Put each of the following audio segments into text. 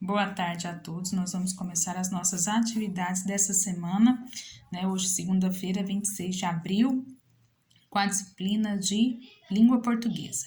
Boa tarde a todos. Nós vamos começar as nossas atividades dessa semana, né? Hoje, segunda-feira, 26 de abril, com a disciplina de língua portuguesa.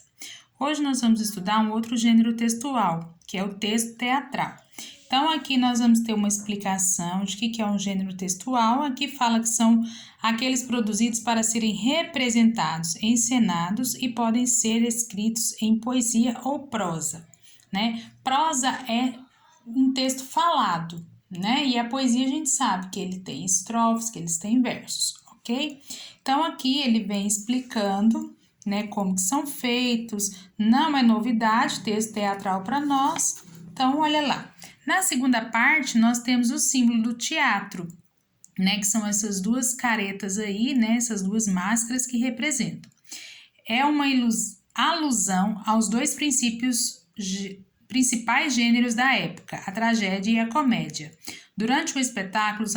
Hoje nós vamos estudar um outro gênero textual, que é o texto teatral. Então, aqui nós vamos ter uma explicação de que é um gênero textual. Aqui fala que são aqueles produzidos para serem representados, encenados e podem ser escritos em poesia ou prosa, né? Prosa é um texto falado, né? E a poesia a gente sabe que ele tem estrofes, que eles têm versos, ok? Então, aqui ele vem explicando, né, como que são feitos. Não é novidade, texto teatral para nós. Então, olha lá. Na segunda parte, nós temos o símbolo do teatro, né, que são essas duas caretas aí, né, essas duas máscaras que representam. É uma alusão aos dois principais gêneros da época, a tragédia e a comédia. Durante o espetáculo,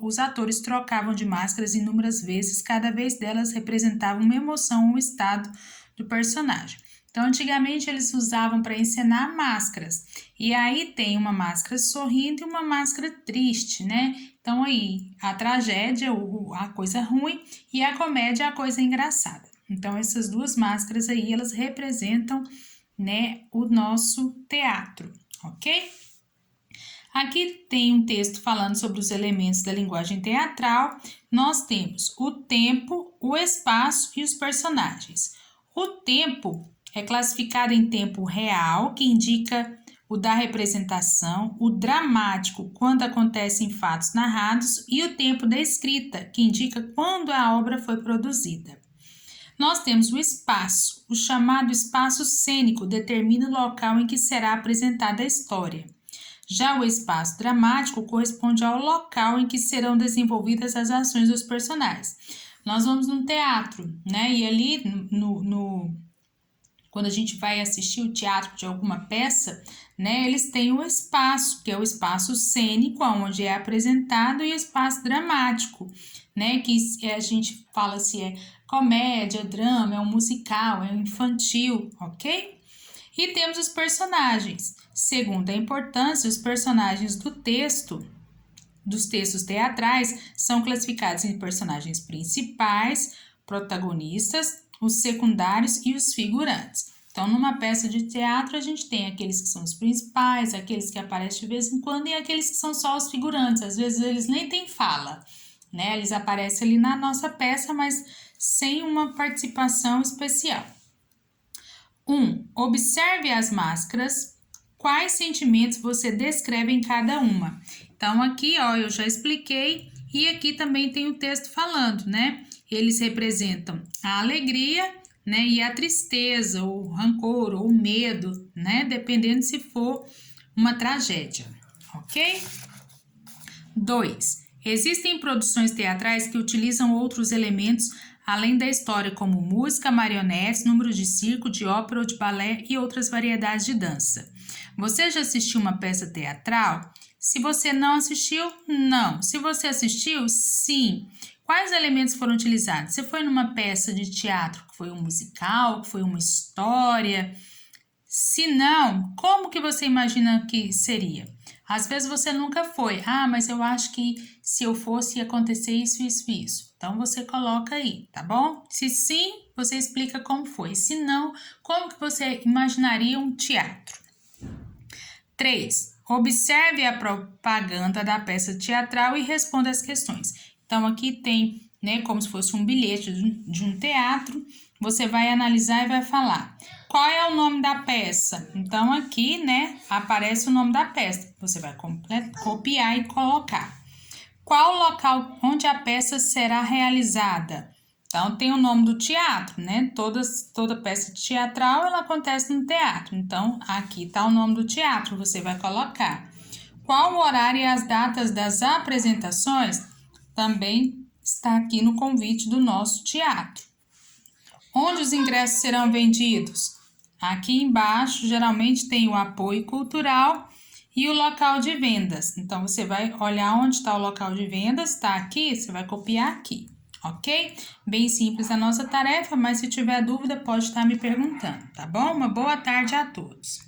os atores trocavam de máscaras inúmeras vezes, cada vez delas representava uma emoção ou um estado do personagem. Então, antigamente, eles usavam para encenar máscaras. E aí tem uma máscara sorrindo e uma máscara triste, né? Então, aí, a tragédia, a coisa ruim, e a comédia, a coisa engraçada. Então, essas duas máscaras aí, elas representam, né, o nosso teatro, ok? Aqui tem um texto falando sobre os elementos da linguagem teatral. Nós temos o tempo, o espaço e os personagens. O tempo é classificado em tempo real, que indica o da representação, o dramático, quando acontecem fatos narrados, e o tempo da escrita, que indica quando a obra foi produzida. Nós temos o espaço. O chamado espaço cênico determina o local em que será apresentada a história. Já o espaço dramático corresponde ao local em que serão desenvolvidas as ações dos personagens. Nós vamos num teatro, né? E ali, quando a gente vai assistir o teatro de alguma peça, né? Eles têm o espaço, que é o espaço cênico, onde é apresentado, e o espaço dramático, né? Que a gente fala se é comédia, drama, é um musical, é um infantil, ok? E temos os personagens. Segundo a importância, os personagens dos textos teatrais, são classificados em personagens principais, protagonistas, os secundários e os figurantes. Então, numa peça de teatro, a gente tem aqueles que são os principais, aqueles que aparecem de vez em quando e aqueles que são só os figurantes. Às vezes, eles nem têm fala, né? Eles aparecem ali na nossa peça, mas sem uma participação especial. 1. Observe as máscaras. Quais sentimentos você descreve em cada uma? Então, aqui, ó, eu já expliquei, e aqui também tem o texto falando, né? Eles representam a alegria, né, e a tristeza, ou o rancor, ou o medo, né? Dependendo se for uma tragédia, ok? 2. Existem produções teatrais que utilizam outros elementos além da história, como música, marionetes, números de circo, de ópera ou de balé e outras variedades de dança. Você já assistiu uma peça teatral? Se você não assistiu, não. Se você assistiu, sim. Quais elementos foram utilizados? Você foi numa peça de teatro que foi um musical, que foi uma história? Se não, como que você imagina que seria? Às vezes você nunca foi. Ah, mas eu acho que se eu fosse ia acontecer isso, isso, isso. Então você coloca aí, tá bom? Se sim, você explica como foi. Se não, como que você imaginaria um teatro? 3. Observe a propaganda da peça teatral e responda as questões. Então aqui tem, né, como se fosse um bilhete de um teatro. Você vai analisar e vai falar: qual é o nome da peça? Então, aqui, né, aparece o nome da peça. Você vai copiar e colocar. Qual o local onde a peça será realizada? Então, tem o nome do teatro, né? Toda peça teatral, ela acontece no teatro. Então, aqui está o nome do teatro, você vai colocar. Qual o horário e as datas das apresentações? Também está aqui no convite do nosso teatro. Onde os ingressos serão vendidos? Aqui embaixo, geralmente tem o apoio cultural e o local de vendas. Então, você vai olhar onde está o local de vendas, está aqui, você vai copiar aqui, ok? Bem simples a nossa tarefa, mas se tiver dúvida, pode estar me perguntando, tá bom? Uma boa tarde a todos.